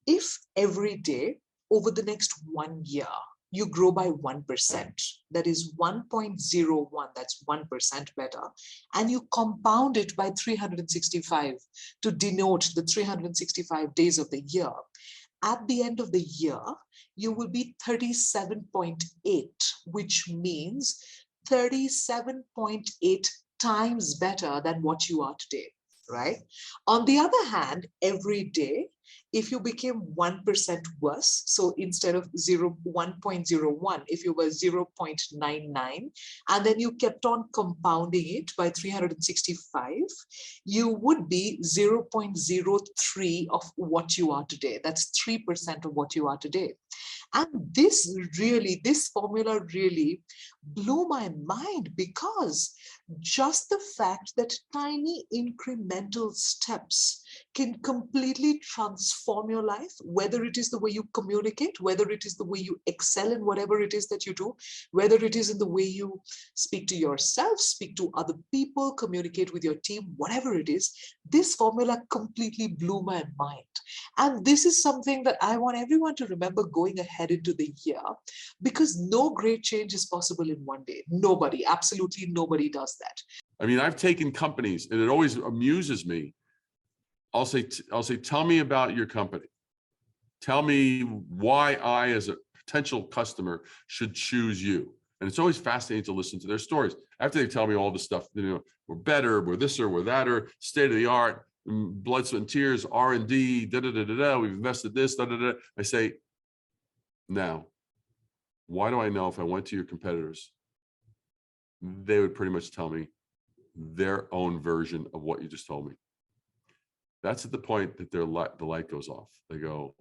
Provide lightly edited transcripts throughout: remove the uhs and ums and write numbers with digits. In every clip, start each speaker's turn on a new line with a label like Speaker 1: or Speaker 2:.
Speaker 1: If every day over the next 1 year, you grow by 1%, that is 1.01, that's 1% better, and you compound it by 365 to denote the 365 days of the year, at the end of the year, you will be 37.8, which means 37.8 times better than what you are today, right? On the other hand, every day, if you became 1% worse, so instead of 1.01, if you were 0.99, and then you kept on compounding it by 365, you would be 0.03 of what you are today. That's 3% of what you are today. And this formula really blew my mind, because just the fact that tiny incremental steps can completely transform your life, whether it is the way you communicate, whether it is the way you excel in whatever it is that you do, whether it is in the way you speak to yourself, speak to other people, communicate with your team, whatever it is, this formula completely blew my mind. And this is something that I want everyone to remember going ahead into the year, because no great change is possible in one day. Nobody, absolutely nobody does that.
Speaker 2: I mean, I've taken companies, and it always amuses me. I'll say, tell me about your company. Tell me why I, as a potential customer, should choose you. And it's always fascinating to listen to their stories. After they tell me all the stuff, we're better, we're this or we're that, or state of the art, blood, sweat, and tears, R&D, we've invested this, I say, now, why do I know if I went to your competitors, they would pretty much tell me their own version of what you just told me? That's at the point that the light goes off. They go,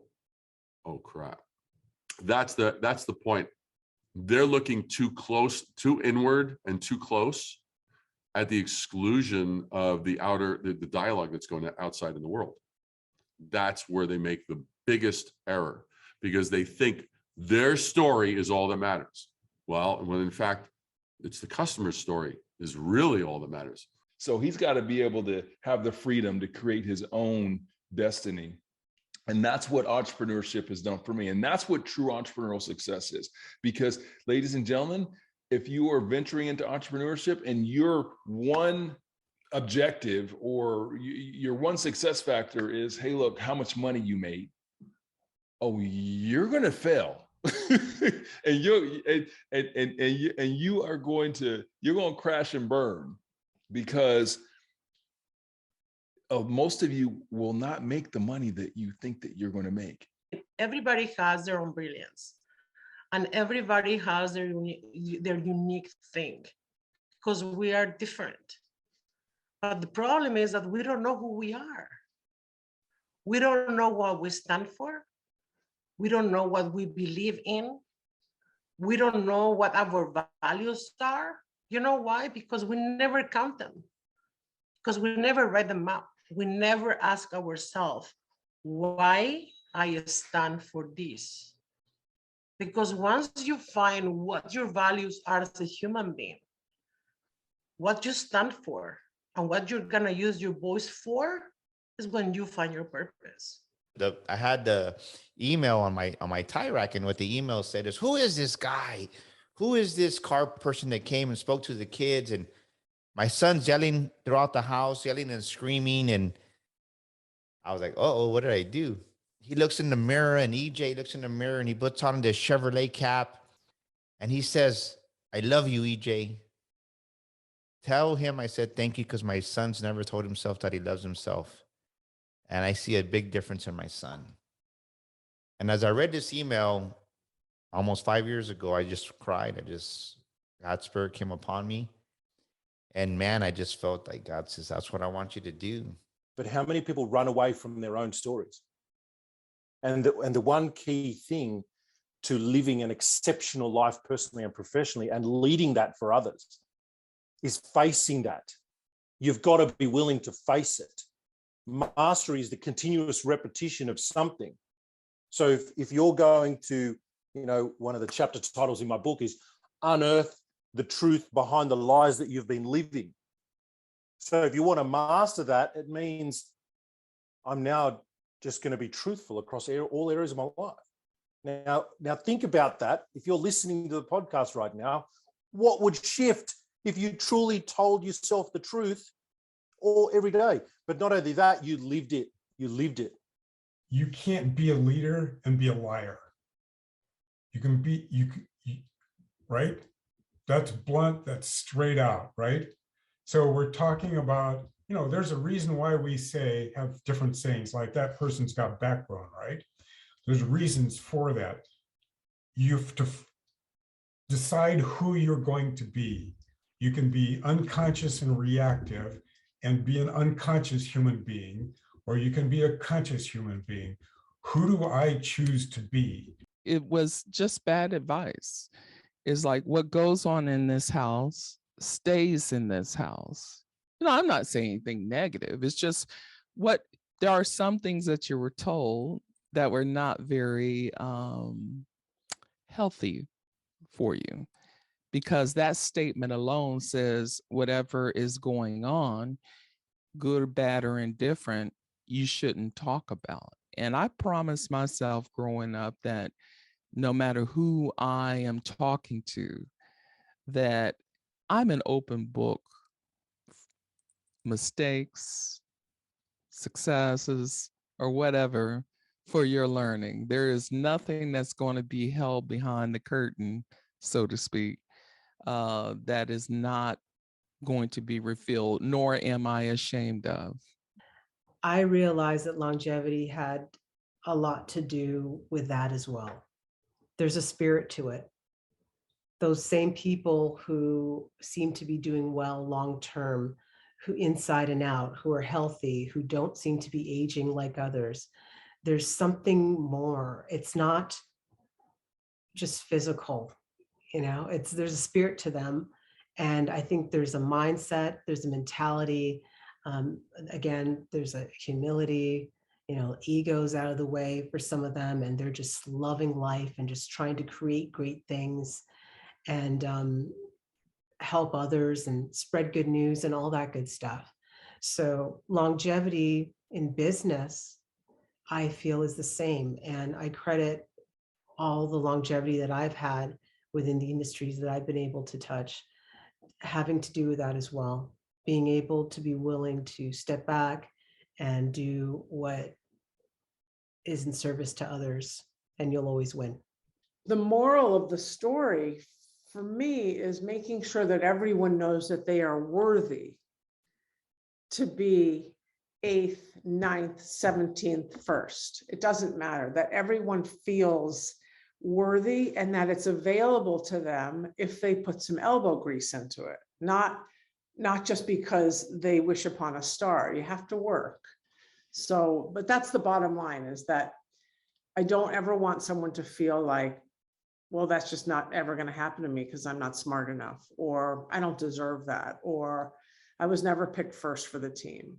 Speaker 2: oh crap. That's the point. They're looking too close, too inward and too close, at the exclusion of the dialogue that's going outside in the world. That's where they make the biggest error, because they think their story is all that matters. Well, when in fact, it's the customer's story is really all that matters.
Speaker 3: So he's got to be able to have the freedom to create his own destiny. And that's what entrepreneurship has done for me. And that's what true entrepreneurial success is. Because, ladies and gentlemen, if you are venturing into entrepreneurship and your one objective or your one success factor is, hey, look, how much money you made. Oh, you're going to fail. and you're going to crash and burn, because most of you will not make the money that you think that you're going to make.
Speaker 4: Everybody has their own brilliance, and everybody has their unique thing, because we are different. But the problem is that we don't know who we are. We don't know what we stand for. We don't know what we believe in. We don't know what our values are. You know why? Because we never count them. Because we never write them out. We never ask ourselves, why I stand for this? Because once you find what your values are as a human being, what you stand for, and what you're gonna use your voice for, is when you find your purpose.
Speaker 5: I had the email on my tie rack, and what the email said is, who is this guy? Who is this car person that came and spoke to the kids? And my son's yelling throughout the house, yelling and screaming. And I was like, uh-oh, what did I do? He looks in the mirror, and EJ looks in the mirror, and he puts on this Chevrolet cap, and he says, I love you, EJ. Tell him I said thank you, because my son's never told himself that he loves himself. And I see a big difference in my son. And as I read this email almost 5 years ago, I just cried. God's spirit came upon me. And man, I just felt like God says, that's what I want you to do.
Speaker 6: But how many people run away from their own stories? And the one key thing to living an exceptional life personally and professionally, and leading that for others, is facing that. You've got to be willing to face it. Mastery is the continuous repetition of something. So if you're going to, one of the chapter titles in my book is Unearth the truth behind the lies that you've been living. So if you want to master that, it means I'm now just going to be truthful across all areas of my life. Now think about that. If you're listening to the podcast right now, what would shift if you truly told yourself the truth every day? But not only that, you lived it. You lived it.
Speaker 7: You can't be a leader and be a liar. You can be, right? That's blunt, that's straight out, right? So we're talking about, there's a reason why we have different sayings, like that person's got backbone, right? There's reasons for that. You have to decide who you're going to be. You can be unconscious and reactive and be an unconscious human being, or you can be a conscious human being. Who do I choose to be?
Speaker 8: It was just bad advice. It's like what goes on in this house stays in this house. I'm not saying anything negative. It's just there are some things that you were told that were not very healthy for you, because that statement alone says whatever is going on, good, bad, or indifferent, you shouldn't talk about. And I promised myself growing up that no matter who I am talking to, that I'm an open book. Mistakes, successes, or whatever for your learning. There is nothing that's going to be held behind the curtain, so to speak, that is not going to be revealed, nor am I ashamed of.
Speaker 4: I realized that longevity had a lot to do with that as well. There's a spirit to it. Those same people who seem to be doing well long-term, who inside and out, who are healthy, who don't seem to be aging like others. There's something more. It's not just physical, there's a spirit to them. And I think there's a mindset, there's a mentality. Again, there's a humility, ego's out of the way for some of them, and they're just loving life and just trying to create great things and help others and spread good news and all that good stuff. So longevity in business, I feel, is the same. And I credit all the longevity that I've had within the industries that I've been able to touch, having to do with that as well. Being able to be willing to step back and do what is in service to others, and you'll always win.
Speaker 9: The moral of the story for me is making sure that everyone knows that they are worthy to be 8th, 9th, 17th, 1st. It doesn't matter, that everyone feels worthy and that it's available to them if they put some elbow grease into it, not just because they wish upon a star. You have to work. So, but that's the bottom line, is that I don't ever want someone to feel like, well, that's just not ever going to happen to me because I'm not smart enough, or I don't deserve that, or I was never picked first for the team,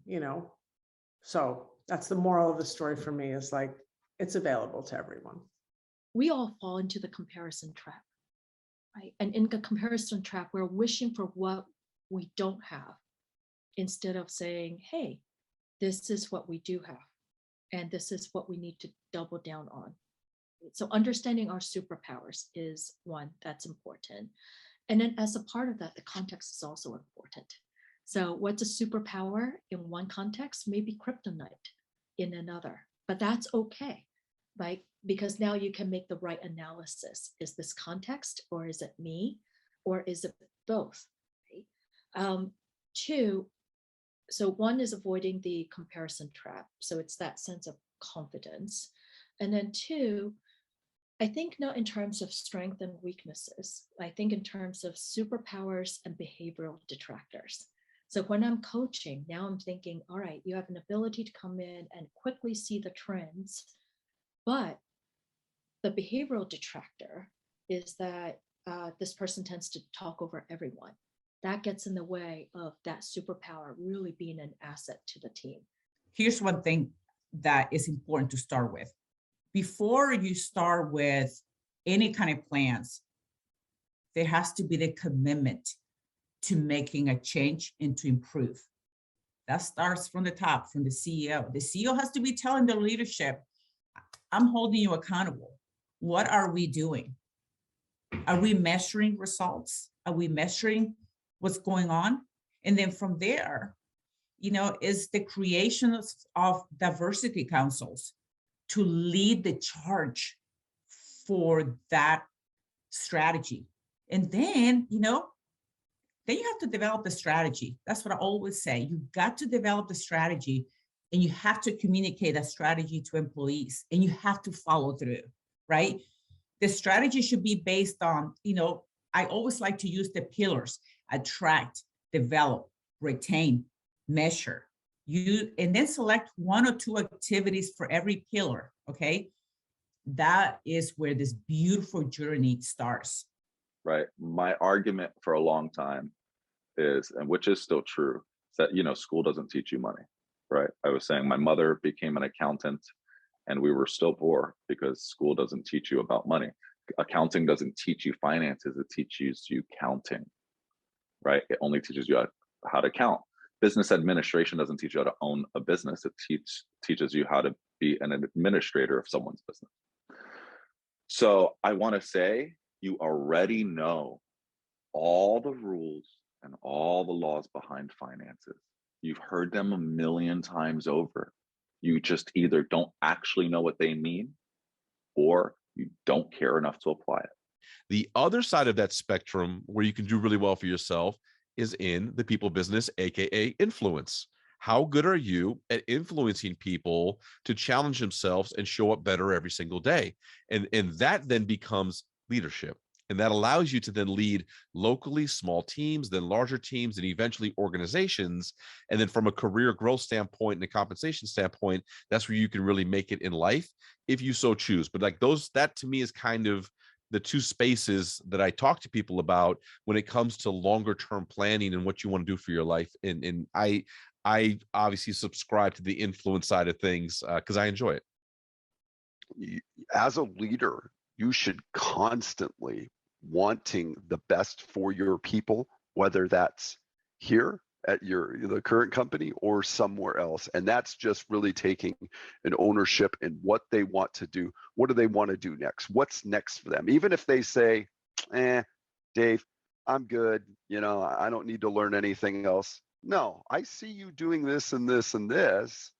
Speaker 9: So that's the moral of the story for me, is like, it's available to everyone.
Speaker 10: We all fall into the comparison trap, right? And in the comparison trap, we're wishing for what we don't have, instead of saying, hey, this is what we do have, and this is what we need to double down on. So understanding our superpowers is one that's important. And then as a part of that, the context is also important. So what's a superpower in one context may be kryptonite in another, but that's okay, right? Because now you can make the right analysis. Is this context, or is it me, or is it both? Right? Two, so one is avoiding the comparison trap. So it's that sense of confidence. And then two, I think not in terms of strength and weaknesses. I think in terms of superpowers and behavioral detractors. So when I'm coaching, now I'm thinking, all right, you have an ability to come in and quickly see the trends, but the behavioral detractor is that this person tends to talk over everyone. That gets in the way of that superpower really being an asset to the team.
Speaker 11: Here's one thing that is important to start with. Before you start with any kind of plans, there has to be the commitment to making a change and to improve. That starts from the top, from the CEO. The CEO has to be telling the leadership, I'm holding you accountable. What are we doing? Are we measuring results? Are we measuring what's going on? And then from there, is the creation of diversity councils to lead the charge for that strategy. And then, then you have to develop the strategy. That's what I always say. You've got to develop the strategy, and you have to communicate that strategy to employees, and you have to follow through, right? The strategy should be based on, I always like to use the pillars: attract, develop, retain, measure. And then select 1 or 2 activities for every pillar, okay? That is where this beautiful journey starts.
Speaker 12: Right. My argument for a long time is, and which is still true, is that, school doesn't teach you money, right? I was saying my mother became an accountant and we were still poor because school doesn't teach you about money. Accounting doesn't teach you finances, it teaches you counting, right? It only teaches you how to count. Business administration doesn't teach you how to own a business. It teaches you how to be an administrator of someone's business. So I want to say, you already know all the rules and all the laws behind finances. You've heard them a million times over. You just either don't actually know what they mean, or you don't care enough to apply it.
Speaker 13: The other side of that spectrum where you can do really well for yourself is in the people business, AKA influence. How good are you at influencing people to challenge themselves and show up better every single day? And that then becomes leadership. And that allows you to then lead locally, small teams, then larger teams, and eventually organizations. And then from a career growth standpoint and a compensation standpoint, that's where you can really make it in life if you so choose. But like that to me is kind of the 2 spaces that I talk to people about when it comes to longer term planning and what you want to do for your life. And I obviously subscribe to the influence side of things because I enjoy it.
Speaker 14: As a leader, you should constantly wanting the best for your people, whether that's here at the current company or somewhere else. And that's just really taking an ownership in what they want to do. What do they want to do next? What's next for them? Even if they say, Dave, I'm good. I don't need to learn anything else. No, I see you doing this and this and this,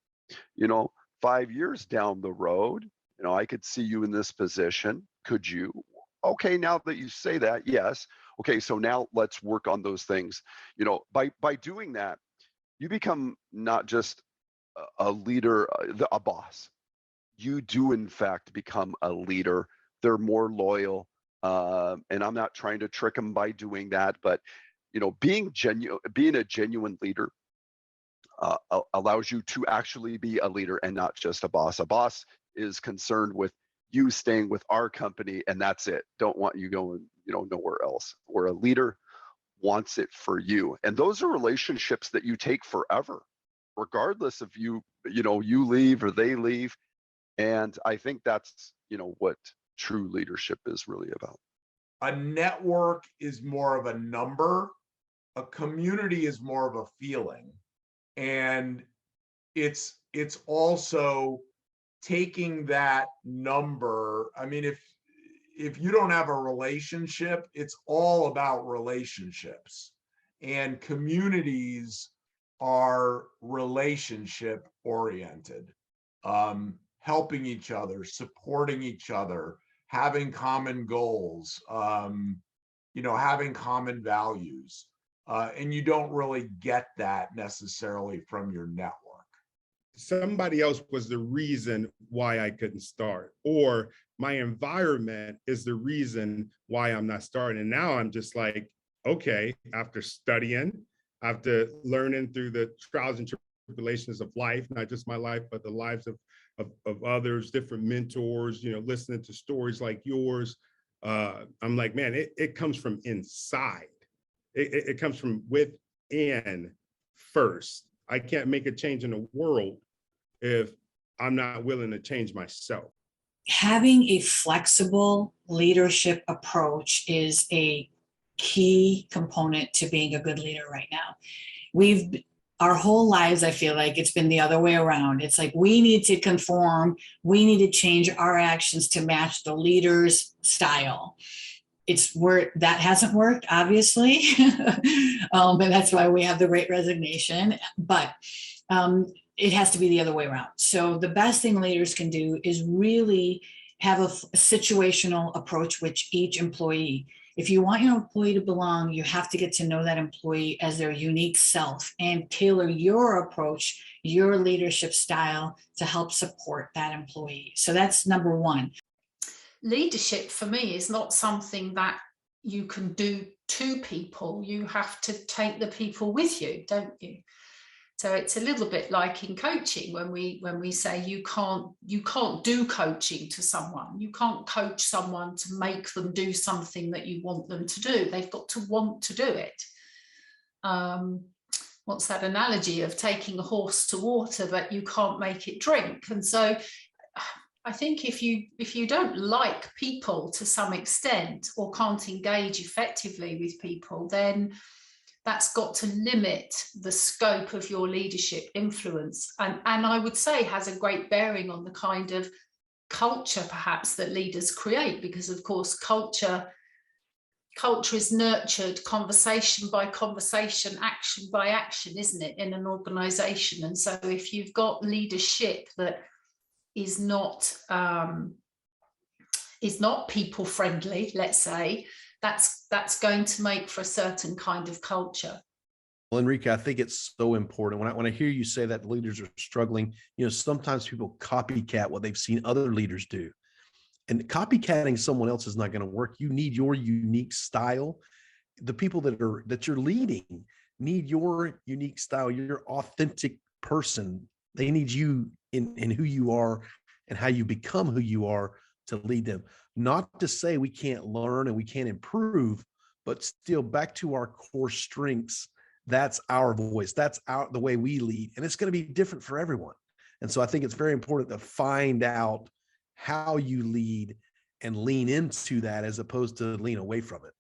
Speaker 14: 5 years down the road, I could see you in this position. Could you? Okay, now that you say that, yes. Okay, so now let's work on those things. By doing that, you become not just a leader, a boss. You do in fact become a leader. They're more loyal, and I'm not trying to trick them by doing that, but being a genuine leader allows you to actually be a leader and not just a boss. A boss is concerned with you staying with our company, and that's it. Don't want you going, nowhere else. Or a leader wants it for you. And those are relationships that you take forever, regardless if you leave or they leave. And I think that's, what true leadership is really about.
Speaker 15: A network is more of a number. A community is more of a feeling. And it's also taking that number. I mean, if you don't have a relationship, it's all about relationships, and communities are relationship oriented, helping each other, supporting each other, having common goals, having common values. And you don't really get that necessarily from your network.
Speaker 16: Somebody else was the reason why I couldn't start, or my environment is the reason why I'm not starting. And now I'm just like, okay, after studying, after learning through the trials and tribulations of life, not just my life, but the lives of others, different mentors, listening to stories like yours. I'm like, man, it comes from inside. It comes from within first. I can't make a change in the world if I'm not willing to change myself.
Speaker 17: Having a flexible leadership approach is a key component to being a good leader right now. Our whole lives, I feel like it's been the other way around. It's like we need to conform, we need to change our actions to match the leader's style. It's where that hasn't worked, obviously, but that's why we have the Great Resignation. But it has to be the other way around. So the best thing leaders can do is really have a situational approach with each employee. If you want your employee to belong, you have to get to know that employee as their unique self and tailor your approach, your leadership style to help support that employee. So that's number one.
Speaker 18: Leadership for me is not something that you can do to people. You have to take the people with you, don't you? So it's a little bit like in coaching when we say you can't do coaching to someone. You can't coach someone to make them do something that you want them to do. They've got to want to do it. What's that analogy of taking a horse to water, but you can't make it drink? And so I think if you don't like people to some extent or can't engage effectively with people, then that's got to limit the scope of your leadership influence. And I would say has a great bearing on the kind of culture perhaps that leaders create, because of course culture is nurtured conversation by conversation, action by action, isn't it, in an organization? And so if you've got leadership that is not people friendly, let's say, that's going to make for a certain kind of culture.
Speaker 19: Well, Enrique, I think it's so important. When I hear you say that leaders are struggling, sometimes people copycat what they've seen other leaders do. And copycatting someone else is not going to work. You need your unique style. The people that you're leading need your unique style, your authentic person. They need you in who you are and how you become who you are to lead them. Not to say we can't learn and we can't improve, but still back to our core strengths. That's our voice. That's the way we lead. And it's going to be different for everyone. And so I think it's very important to find out how you lead and lean into that as opposed to lean away from it.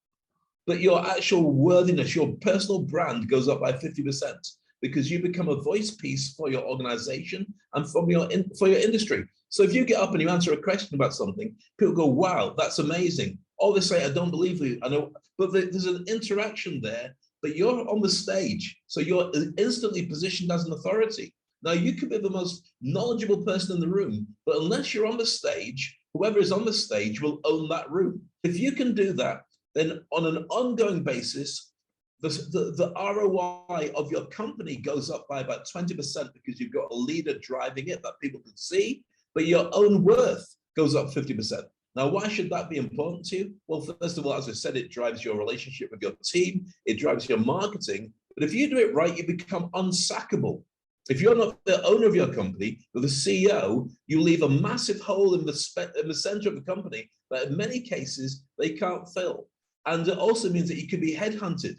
Speaker 20: But your actual worthiness, your personal brand goes up by 50% because you become a voice piece for your organization and for your industry. So if you get up and you answer a question about something, people go, wow, that's amazing. Or they say, I don't believe you. I know, but there's an interaction there, but you're on the stage. So you're instantly positioned as an authority. Now you could be the most knowledgeable person in the room, but unless you're on the stage, whoever is on the stage will own that room. If you can do that, then on an ongoing basis, the ROI of your company goes up by about 20% because you've got a leader driving it that people can see, but your own worth goes up 50%. Now, why should that be important to you? Well, first of all, as I said, it drives your relationship with your team, it drives your marketing, but if you do it right, you become unsackable. If you're not the owner of your company, or the CEO, you leave a massive hole in the center of the company that in many cases they can't fill. And it also means that you can be headhunted.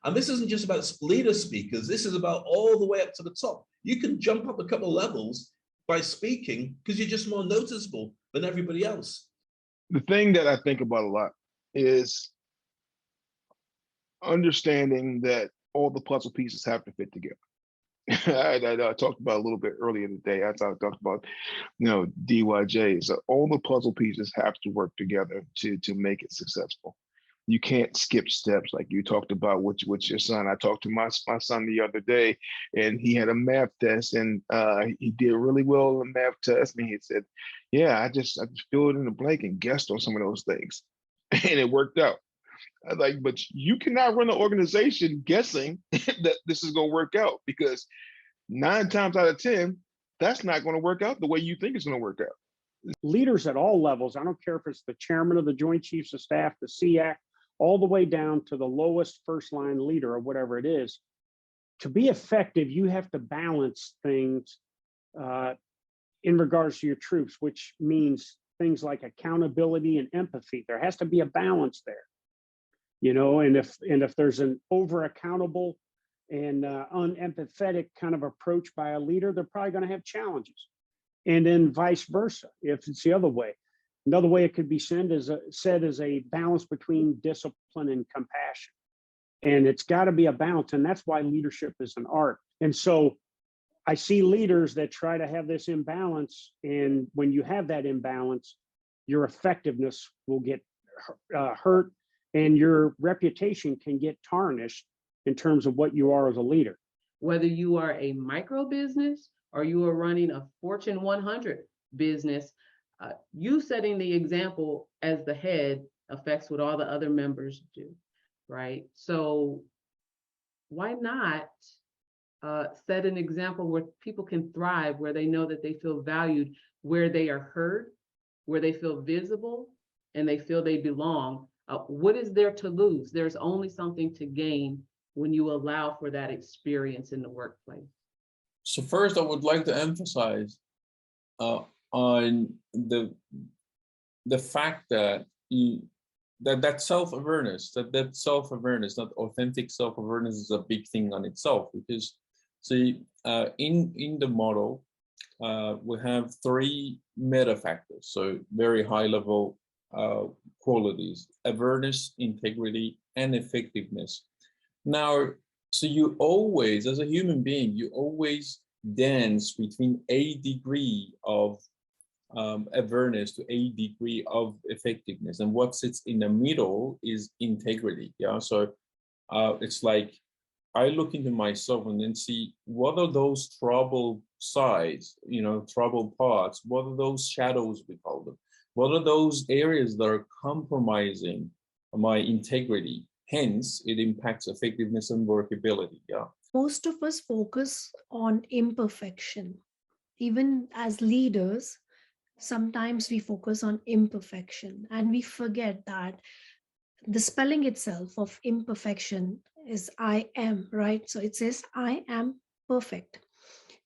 Speaker 20: And this isn't just about leader speakers, this is about all the way up to the top. You can jump up a couple of levels by speaking because you're just more noticeable than everybody else.
Speaker 21: The thing that I think about a lot is understanding that all the puzzle pieces have to fit together. I talked about a little bit earlier today. I talked about, DYJ. So all the puzzle pieces have to work together to make it successful. You can't skip steps like you talked about with your son. I talked to my son the other day, and he had a math test, and he did really well in the math test. And he said, "Yeah, I just filled in the blank and guessed on some of those things, and it worked out." I was like, but you cannot run an organization guessing that this is going to work out, because 9 times out of 10, that's not going to work out the way you think it's going to work out.
Speaker 22: Leaders at all levels, I don't care if it's the chairman of the Joint Chiefs of Staff, the SEAC, all the way down to the lowest first line leader or whatever it is. To be effective, you have to balance things in regards to your troops, which means things like accountability and empathy. There has to be a balance there. And if there's an over accountable and unempathetic kind of approach by a leader, they're probably going to have challenges. And then vice versa, if it's the other way. Another way it could be said is a balance between discipline and compassion. And it's got to be a balance. And that's why leadership is an art. And so I see leaders that try to have this imbalance. And when you have that imbalance, your effectiveness will get hurt and your reputation can get tarnished in terms of what you are as a leader.
Speaker 1: Whether you are a micro business or you are running a Fortune 100 business, you setting the example as the head affects what all the other members do, right? So why not set an example where people can thrive, where they know that they feel valued, where they are heard, where they feel visible, and they feel they belong. What is there to lose? There's only something to gain when you allow for that experience in the workplace.
Speaker 2: So first, I would like to emphasize on the fact that that self-awareness, that self-awareness, that authentic self-awareness is a big thing on itself. Because see, in the model, we have 3 meta factors, so very high level qualities: awareness, integrity, and effectiveness. Now, so you always, as a human being, you always dance between a degree of awareness to a degree of effectiveness, and what sits in the middle is integrity. Yeah, so it's like I look into myself and then see what are those troubled sides, troubled parts, what are those shadows, we call them, what are those areas that are compromising my integrity. Hence, it impacts effectiveness and workability. Yeah.
Speaker 23: Most of us focus on imperfection. Even as leaders, sometimes we focus on imperfection and we forget that the spelling itself of imperfection is I am, right? So it says I am perfect.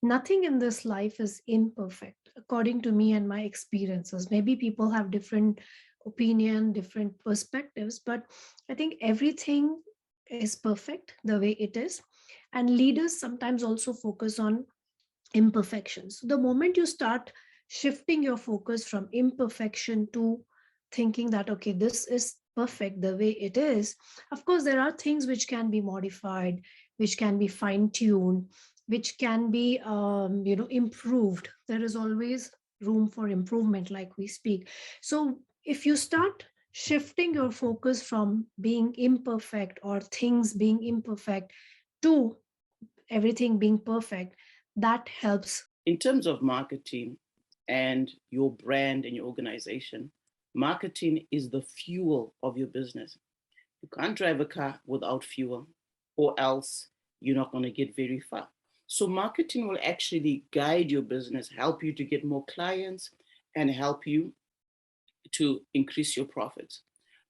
Speaker 23: Nothing in this life is imperfect, according to me and my experiences. Maybe people have different opinion, different perspectives, but I think everything is perfect the way it is. And leaders sometimes also focus on imperfections. So the moment you start shifting your focus from imperfection to thinking that, okay, this is perfect the way it is, of course, there are things which can be modified, which can be fine-tuned, which can be improved. There is always room for improvement, like we speak. So if you start shifting your focus from being imperfect or things being imperfect to everything being perfect, that helps.
Speaker 24: In terms of marketing and your brand and your organization, marketing is the fuel of your business. You can't drive a car without fuel, or else you're not going to get very far. So marketing will actually guide your business, help you to get more clients, and help you to increase your profits.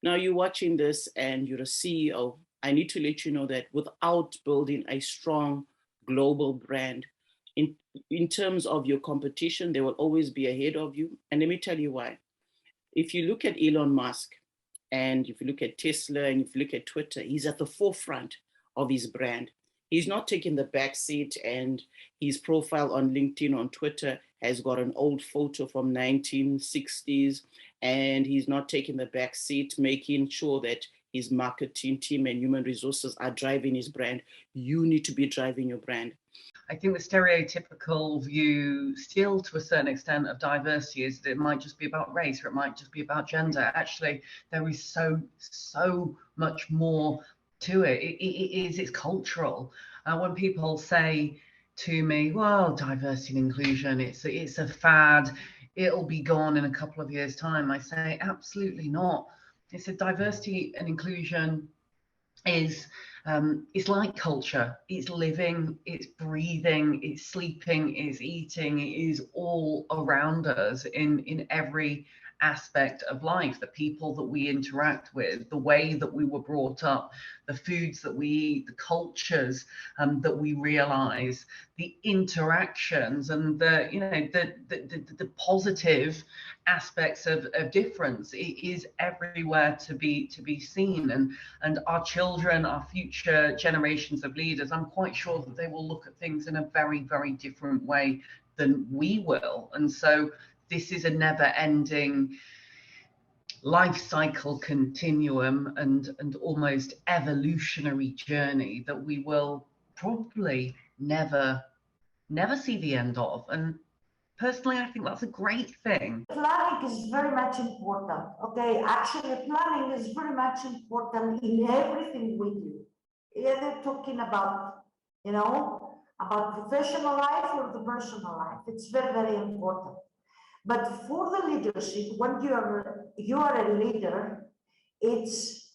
Speaker 24: Now you're watching this and you're a CEO. I need to let you know that without building a strong global brand, in terms of your competition, they will always be ahead of you. And let me tell you why. If you look at Elon Musk, and if you look at Tesla, and if you look at Twitter, he's at the forefront of his brand. He's not taking the back seat, and his profile on LinkedIn, on Twitter, has got an old photo from 1960s, and he's not taking the back seat, making sure that his marketing team and human resources are driving his brand. You need to be driving your brand.
Speaker 25: I think the stereotypical view still to a certain extent of diversity is that it might just be about race or it might just be about gender. Actually, there is so much more to it. It's cultural. When people say to me, well, diversity and inclusion, it's a fad, it'll be gone in a couple of years' time, I say, absolutely not. It's a diversity and inclusion is it's like culture. It's living, it's breathing, it's sleeping, it's eating, it is all around us in every aspect of life. The people that we interact with, the way that we were brought up, the foods that we eat, the cultures that we realize, the interactions, and the positive aspects of difference. It is everywhere to be seen, and our children, our future generations of leaders, I'm quite sure that they will look at things in a very, very different way than we will. And so this is a never-ending life cycle continuum and almost evolutionary journey that we will probably never see the end of. And personally, I think that's a great thing.
Speaker 3: Planning is very much important. Okay, actually, planning is very much important in everything we do. Either talking about, about professional life or the personal life. It's very, very important. But for the leadership, when you are a leader, it's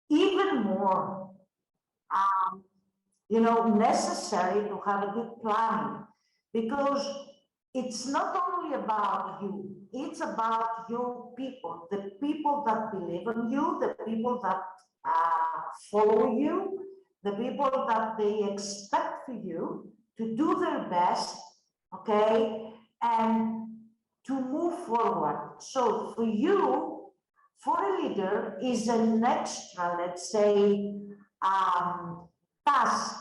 Speaker 3: even more, necessary to have a good planning, because it's not only about you, it's about your people, the people that believe in you, the people that follow you, the people that they expect for you to do their best, okay, and to move forward. So for you, for a leader, is an extra, let's say, task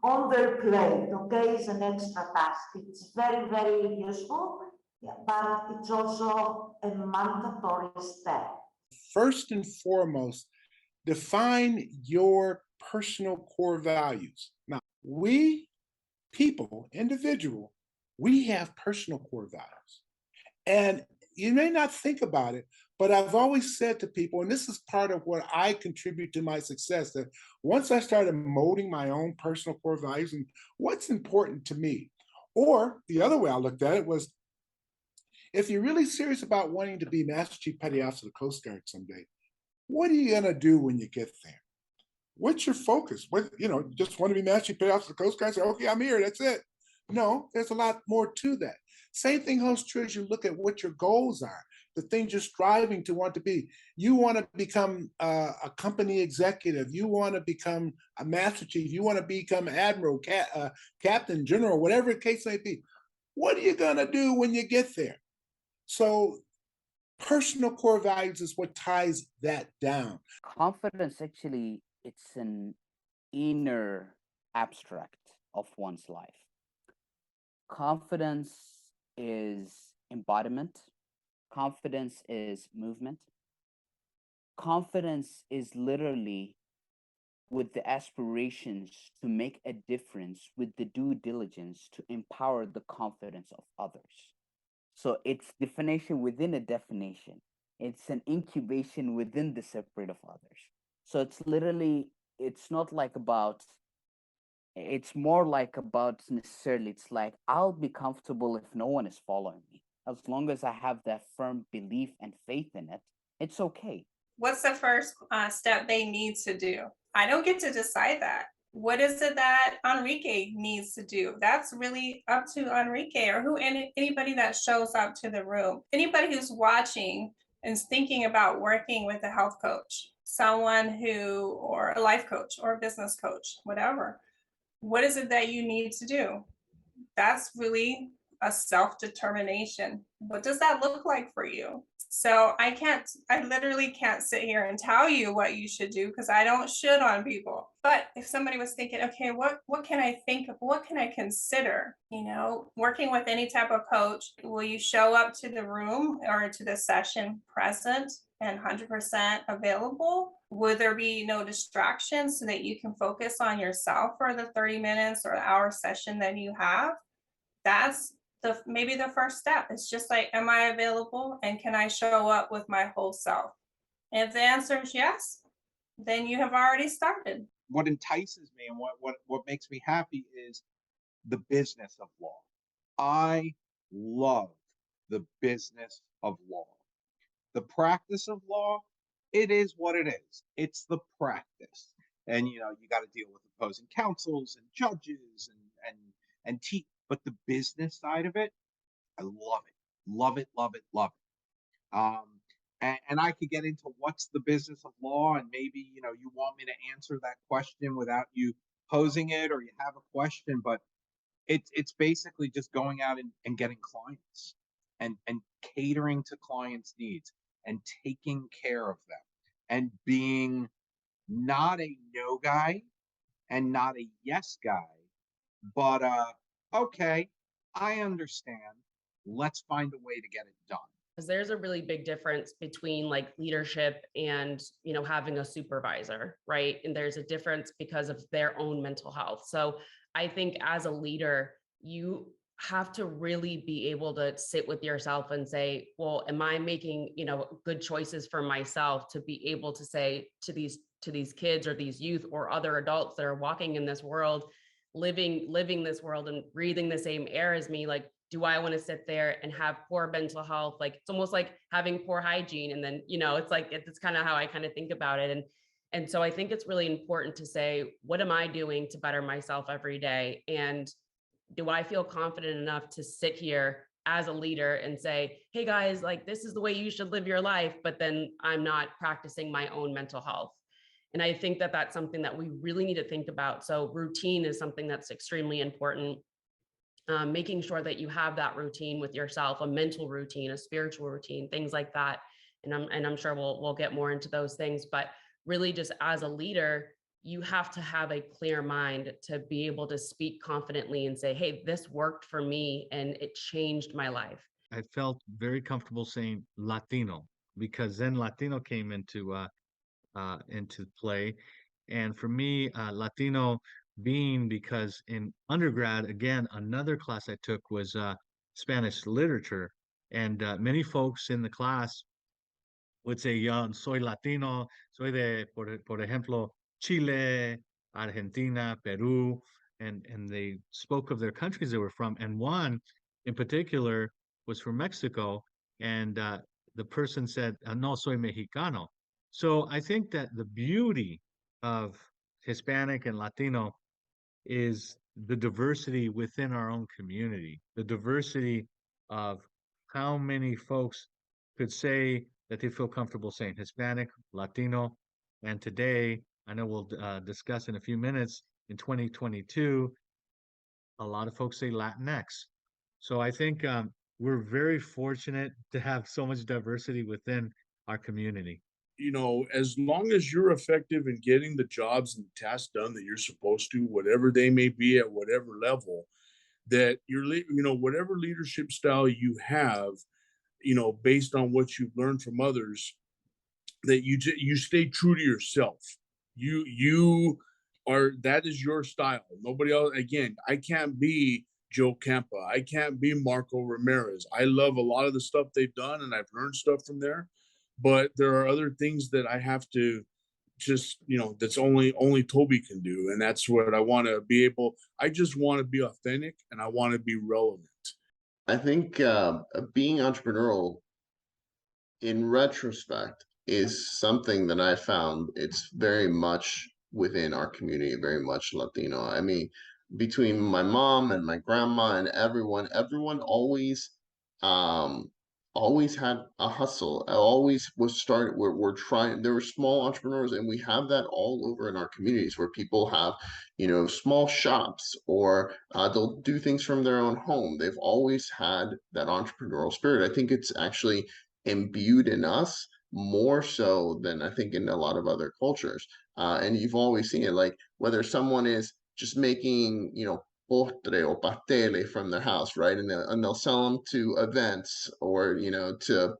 Speaker 3: on their plate, okay? It's an extra task. It's very, very useful, but it's also a mandatory step.
Speaker 5: First and foremost, define your personal core values. Now, we people, individual, we have personal core values. And you may not think about it, but I've always said to people, and this is part of what I contribute to my success, that once I started molding my own personal core values and what's important to me, or the other way I looked at it was, if you're really serious about wanting to be Master Chief Petty Officer of the Coast Guard someday, what are you gonna do when you get there? What's your focus? What, just want to be Master Chief Petty Officer of the Coast Guard, say, okay, I'm here, that's it. No, there's a lot more to that. Same thing holds true as you look at what your goals are, the things you're striving to want to be. You want to become a company executive. You want to become a master chief. You want to become admiral, captain, general, whatever the case may be. What are you going to do when you get there? So personal core values is what ties that down.
Speaker 6: Confidence, actually, it's an inner abstract of one's life. Confidence is embodiment. Confidence is movement. Confidence is literally with the aspirations to make a difference, with the due diligence to empower the confidence of others. So it's definition within a definition. It's an incubation within the separate of others. So it's literally, it's not like about, it's more like about necessarily, it's like, I'll be comfortable if no one is following me. As long as I have that firm belief and faith in it, it's okay.
Speaker 7: What's the first step they need to do? I don't get to decide that. What is it that Enrique needs to do? That's really up to Enrique, or anybody that shows up to the room. Anybody who's watching and is thinking about working with a health coach, someone who, or a life coach or a business coach, whatever. What is it that you need to do? That's really a self-determination. What does that look like for you? So I literally can't sit here and tell you what you should do, because I don't should on people. But if somebody was thinking, okay, what can I think of? What can I consider? Working with any type of coach, will you show up to the room or to the session present and 100% available? Would there be no distractions so that you can focus on yourself for the 30 minutes or hour session that you have? That's maybe the first step. It's just like, am I available and can I show up with my whole self? And if the answer is yes, then you have already started.
Speaker 8: What entices me and what makes me happy is the business of law. I love the business of law. The practice of law, it is what it is. It's the practice. And you got to deal with opposing counsels and judges and but the business side of it, I love it. Love it, love it, love it. And I could get into what's the business of law, and maybe, you want me to answer that question without you posing it, or you have a question, but it's basically just going out and getting clients and catering to clients' needs and taking care of them and being not a no guy and not a yes guy, but okay, I understand. Let's find a way to get it done.
Speaker 4: because there's a really big difference between like leadership and, you know, having a supervisor, right? And there's a difference because of their own mental health. So I think as a leader, you have to really be able to sit with yourself and say, well, am I making, you know, good choices for myself to be able to say to these kids or these youth or other adults that are walking in this world, living this world and breathing the same air as me, like, do I want to sit there and have poor mental health? Like, it's almost like having poor hygiene. And then, you know, it's like, it's kind of how I kind of think about it. And so I think it's really important to say, what am I doing to better myself every day? And do I feel confident enough to sit here as a leader and say, hey guys, like, this is the way you should live your life, but then I'm not practicing my own mental health. And I think that that's something that we really need to think about. So routine is something that's extremely important. Making sure that you have that routine with yourself, a mental routine, a spiritual routine, things like that. And I'm sure we'll get more into those things, but really just as a leader, you have to have a clear mind to be able to speak confidently and say, hey, this worked for me and it changed my life.
Speaker 9: I felt very comfortable saying Latino because then Latino came into play. And for me, Latino being because in undergrad, again, another class I took was Spanish literature. And many folks in the class would say, yo, soy Latino, soy de, por ejemplo, Chile, Argentina, Peru, and they spoke of their countries they were from. And one in particular was from Mexico, and the person said, no, soy Mexicano. So I think that the beauty of Hispanic and Latino is the diversity within our own community, the diversity of how many folks could say that they feel comfortable saying Hispanic, Latino, and today, I know we'll discuss in a few minutes, in 2022, a lot of folks say Latinx. So I think we're very fortunate to have so much diversity within our community.
Speaker 10: You know, as long as you're effective in getting the jobs and tasks done that you're supposed to, whatever they may be at whatever level, that whatever leadership style you have, you know, based on what you've learned from others, that you stay true to yourself. That is your style. Nobody else. Again, I can't be Joe Campa. I can't be Marco Ramirez. I love a lot of the stuff they've done, and I've learned stuff from there. But there are other things that I have to just, you know, that's only Toby can do. And that's what I want to be able. I just want to be authentic and I want to be relevant.
Speaker 11: I think being entrepreneurial in retrospect is something that I found it's very much within our community, very much Latino. I mean, between my mom and my grandma and everyone always had a hustle. I always was starting. We're trying. There were small entrepreneurs, and we have that all over in our communities where people have, you know, small shops or they'll do things from their own home. They've always had that entrepreneurial spirit. I think it's actually imbued in us more so than I think in a lot of other cultures. And you've always seen it, like whether someone is just making, you know, postre or pastele from their house, right? And they'll sell them to events or, you know,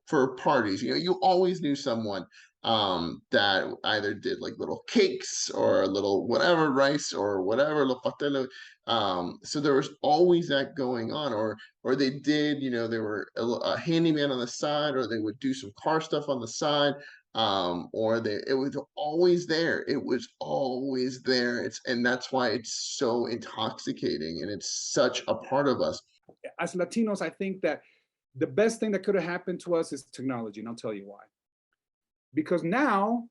Speaker 11: for parties. You know, you always knew someone that either did like little cakes or little whatever, rice or whatever, little pastele. So there was always that going on, or they did, you know, they were a handyman on the side, or they would do some car stuff on the side. It was always there. It was always there. And that's why it's so intoxicating and it's such a part of us.
Speaker 22: As Latinos, I think that the best thing that could have happened to us is technology, and I'll tell you why. Because now,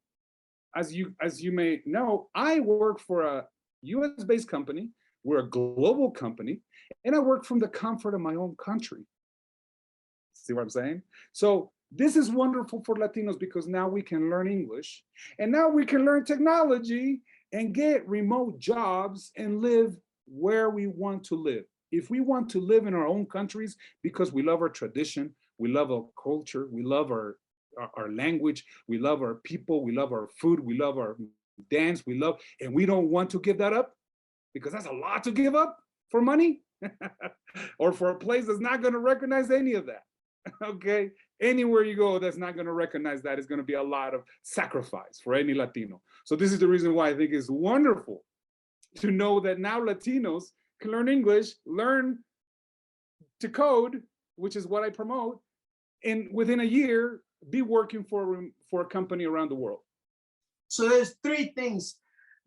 Speaker 22: as you may know, I work for a US-based company. We're a global company, and I work from the comfort of my own country. See what I'm saying? So this is wonderful for Latinos because now we can learn English, and now we can learn technology and get remote jobs and live where we want to live. If we want to live in our own countries because we love our tradition, we love our culture, we love our language, we love our people, we love our food, we love our dance, and we don't want to give that up because that's a lot to give up for money or for a place that's not going to recognize any of that. Okay,
Speaker 12: Anywhere you go that's not going to recognize that is going to be a lot of sacrifice for any Latino. So this is the reason why I think it's wonderful to know that now Latinos can learn English, learn to code, which is what I promote, and within a year be working for a company around the world.
Speaker 13: So there's three things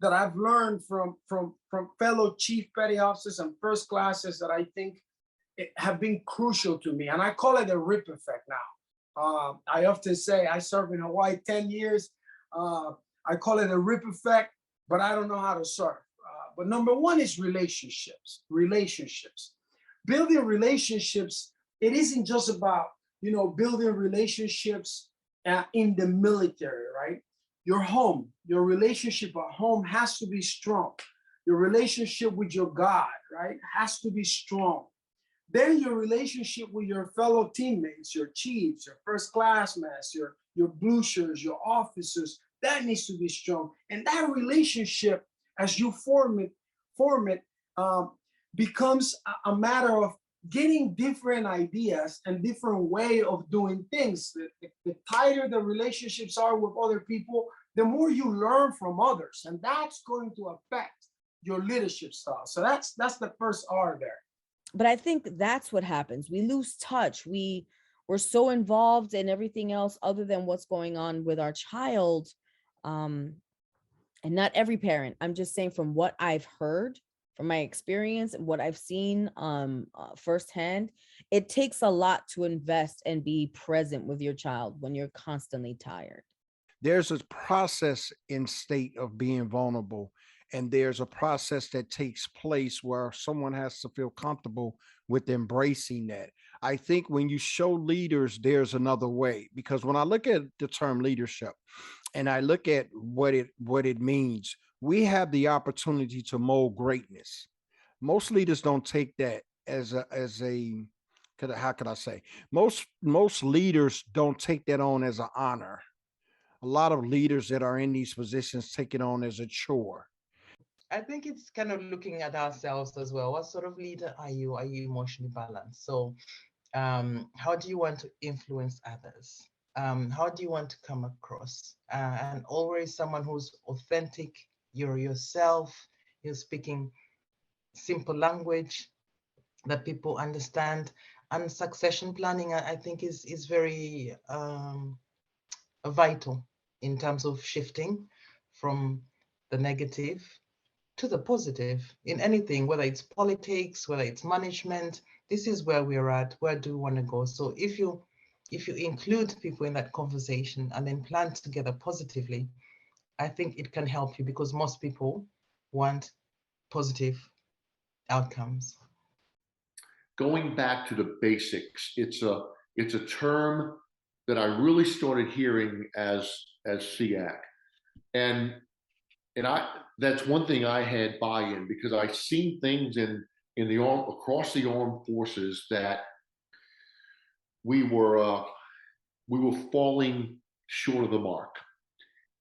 Speaker 13: that I've learned from fellow chief petty officers and first classes that I think have been crucial to me, and I call it a rip effect now. I often say I served in Hawaii 10 years. I call it a rip effect, but I don't know how to serve. But number one is relationships. Relationships. Building relationships, it isn't just about, building relationships in the military, right? Your home, your relationship at home has to be strong. Your relationship with your God, right, has to be strong. Then your relationship with your fellow teammates, your chiefs, your first classmen, your blue shirts, your officers, that needs to be strong. And that relationship, as you form it, becomes a matter of getting different ideas and different way of doing things. The tighter the relationships are with other people, the more you learn from others, and that's going to affect your leadership style. So that's the first R there.
Speaker 14: But I think that's what happens. We lose touch. We're so involved in everything else other than what's going on with our child. And not every parent. I'm just saying from what I've heard, from my experience and what I've seen firsthand, it takes a lot to invest and be present with your child when you're constantly tired.
Speaker 5: There's a process in state of being vulnerable, and there's a process that takes place where someone has to feel comfortable with embracing that. I think when you show leaders, there's another way, because when I look at the term leadership and I look at what it means, we have the opportunity to mold greatness. Most leaders don't take that as a how could I say? Most leaders don't take that on as an honor. A lot of leaders that are in these positions take it on as a chore.
Speaker 15: I think it's kind of looking at ourselves as well. What sort of leader are you? Are you emotionally balanced? So how do you want to influence others? How do you want to come across? And always someone who's authentic, you're yourself, you're speaking simple language that people understand. And succession planning, I think, is very vital in terms of shifting from the negative to the positive in anything, whether it's politics, whether it's management. This is where we're at. Where do we want to go? So if you include people in that conversation and then plan together positively, I think it can help you, because most people want positive outcomes.
Speaker 11: Going back to the basics, it's a term that I really started hearing as SEAC, and that's one thing I had buy-in, because I've seen things in the across the armed forces that we were falling short of the mark,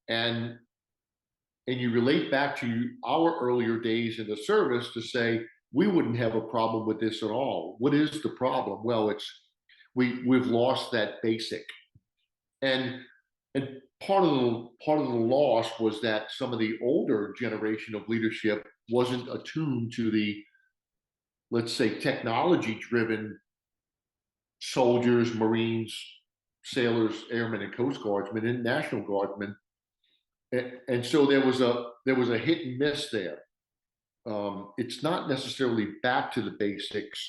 Speaker 11: and you relate back to our earlier days in the service to say we wouldn't have a problem with this at all. What is the problem? Well, it's we've lost that basic, and part of the loss was that some of the older generation of leadership wasn't attuned to the, let's say, technology-driven soldiers, Marines, sailors, airmen, and Coast Guardsmen, and National Guardsmen, and so there was a hit and miss there. It's not necessarily back to the basics,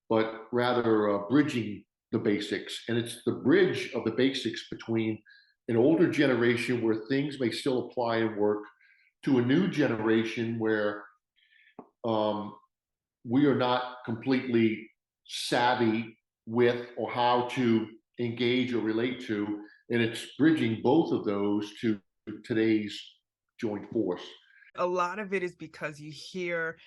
Speaker 11: but rather bridging the basics, and it's the bridge of the basics between an older generation where things may still apply and work to a new generation where we are not completely savvy with or how to engage or relate to, and it's bridging both of those to today's joint force.
Speaker 16: A lot of it is because you hear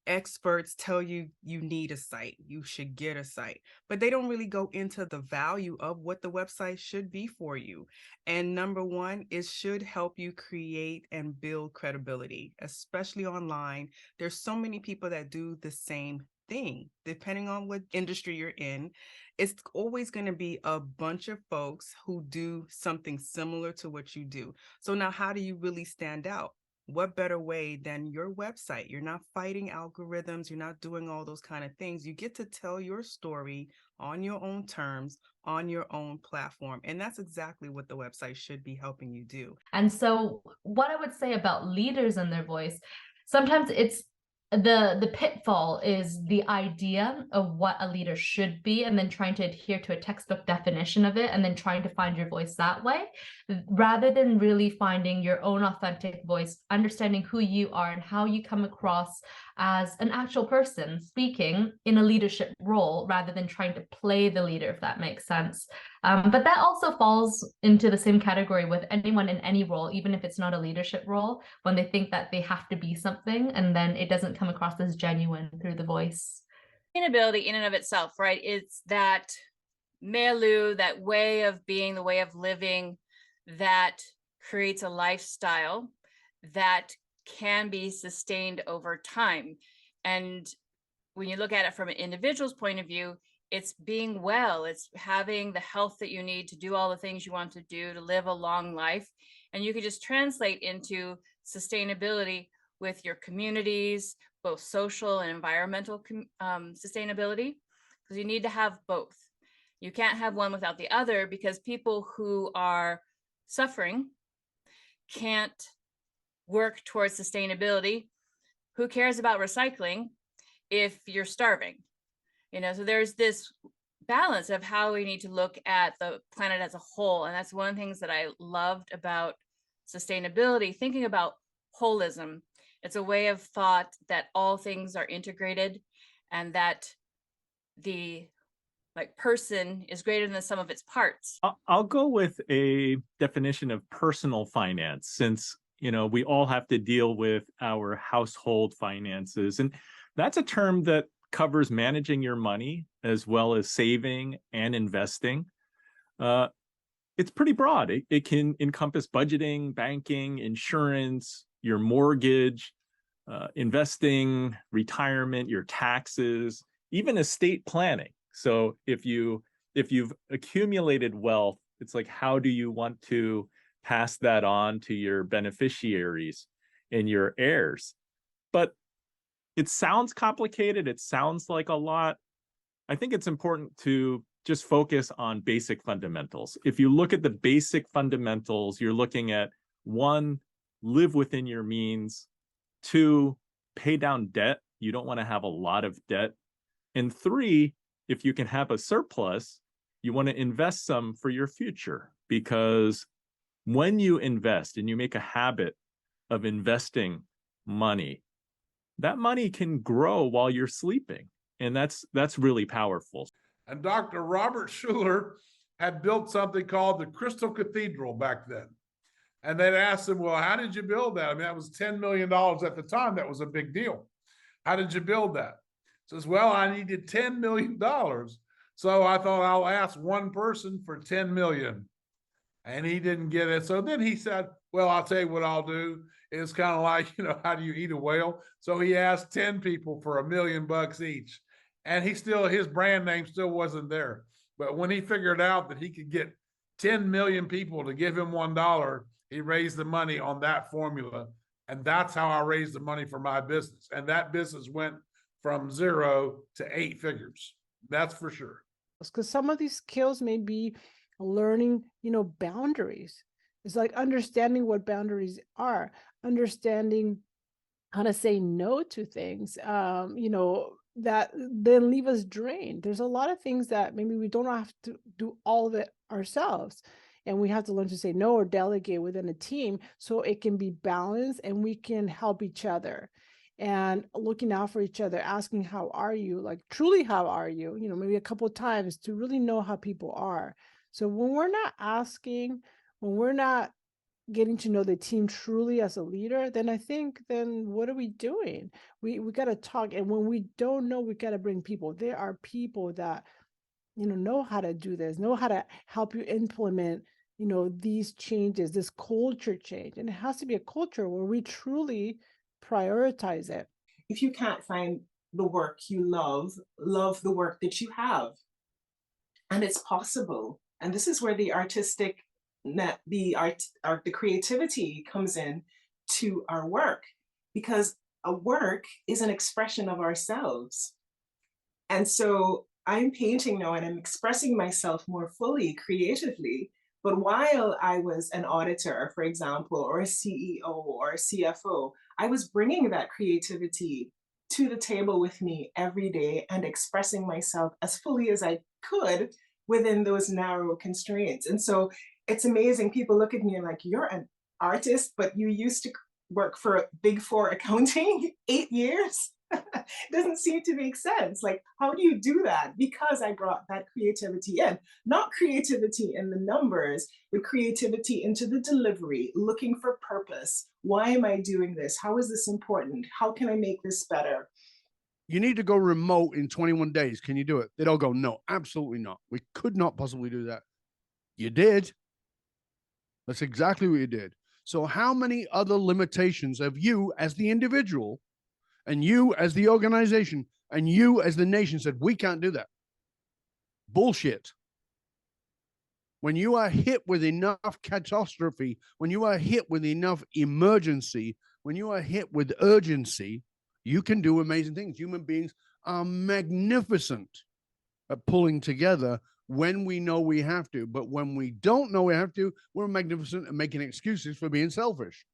Speaker 16: experts tell you you need a site, you should get a site, but they don't really go into the value of what the website should be for you. And number one, it should help you create and build credibility, especially online. There's so many people that do the same thing. Depending on what industry you're in, it's always going to be a bunch of folks who do something similar to what you do. So now how do you really stand out? What better way than your website? You're not fighting algorithms. You're not doing all those kind of things. You get to tell your story on your own terms, on your own platform. And that's exactly what the website should be helping you do.
Speaker 17: And so what I would say about leaders and their voice, sometimes it's the pitfall is the idea of what a leader should be, and then trying to adhere to a textbook definition of it, and then trying to find your voice that way, rather than really finding your own authentic voice, understanding who you are and how you come across as an actual person speaking in a leadership role, rather than trying to play the leader, if that makes sense. But that also falls into the same category with anyone in any role, even if it's not a leadership role, when they think that they have to be something and then it doesn't come across as genuine through the voice.
Speaker 18: Sustainability in and of itself, right? It's that milieu, that way of being, the way of living that creates a lifestyle that can be sustained over time. And when you look at it from an individual's point of view, it's being well, it's having the health that you need to do all the things you want to do to live a long life. And you could just translate into sustainability with your communities, both social and environmental sustainability, because you need to have both. You can't have one without the other, because people who are suffering can't work towards sustainability. Who cares about recycling if you're starving? So there's this balance of how we need to look at the planet as a whole. And that's one of the things that I loved about sustainability, thinking about holism. It's a way of thought that all things are integrated, and that the person is greater than the sum of its parts.
Speaker 19: I'll go with a definition of personal finance, since we all have to deal with our household finances, and that's a term that covers managing your money as well as saving and investing. It's pretty broad. It can encompass budgeting, banking, insurance, your mortgage, investing, retirement, your taxes, even estate planning. So if you've accumulated wealth, it's like, how do you want to pass that on to your beneficiaries and your heirs? But it sounds complicated. It sounds like a lot. I think it's important to just focus on basic fundamentals. If you look at the basic fundamentals, you're looking at 1, live within your means. 2, pay down debt. You don't want to have a lot of debt. And 3, if you can have a surplus, you want to invest some for your future, because when you invest and you make a habit of investing money, that money can grow while you're sleeping. And that's really powerful.
Speaker 20: And Dr. Robert Schuller had built something called the Crystal Cathedral back then. And they'd asked him, well, how did you build that? I mean, that was $10 million at the time. That was a big deal. How did you build that? He says, well, I needed $10 million. So I thought, I'll ask one person for 10 million. And he didn't get it. So then he said, well, I'll tell you what I'll do. It's kind of like, how do you eat a whale? So he asked 10 people for $1 million each. And his brand name still wasn't there. But when he figured out that he could get 10 million people to give him $1, he raised the money on that formula. And that's how I raised the money for my business. And that business went from 0 to 8 figures. That's for sure.
Speaker 21: Because some of these skills may be learning, boundaries. It's like understanding what boundaries are, understanding how to say no to things, that then leave us drained. There's a lot of things that maybe we don't have to do all of it ourselves. And we have to learn to say no or delegate within a team so it can be balanced and we can help each other. And looking out for each other, asking, how are you? Like, truly, how are you? Maybe a couple of times to really know how people are. So when we're not asking, when we're not getting to know the team truly as a leader, then I think, then what are we doing? We got to talk. And when we don't know, we got to bring people. There are people that, know how to do this, know how to help you implement, these changes, this culture change. And it has to be a culture where we truly prioritize it.
Speaker 26: If you can't find
Speaker 1: the work you love the work that you have. And it's possible. And this is where the artistic, the creativity comes in to our work, because a work is an expression of ourselves. And so I'm painting now and I'm expressing myself more fully creatively. But while I was an auditor, for example, or a CEO or a CFO, I was bringing that creativity to the table with me every day and expressing myself as fully as I could within those narrow constraints. And so it's amazing. People look at me and like, you're an artist, but you used to work for Big Four accounting 8 years? Doesn't seem to make sense. Like, how do you do that? Because I brought that creativity in, not creativity in the numbers, but creativity into the delivery, looking for purpose. Why am I doing this? How is this important? How can I make this better?
Speaker 2: You need to go remote in 21 days. Can you do it? They'd all go, no, absolutely not. We could not possibly do that. You did. That's exactly what you did. So how many other limitations have you as the individual and you as the organization and you as the nation said, we can't do that? Bullshit. When you are hit with enough catastrophe, when you are hit with enough emergency, when you are hit with urgency, you can do amazing things. Human beings are magnificent at pulling together when we know we have to. But when we don't know we have to, we're magnificent at making excuses for being selfish.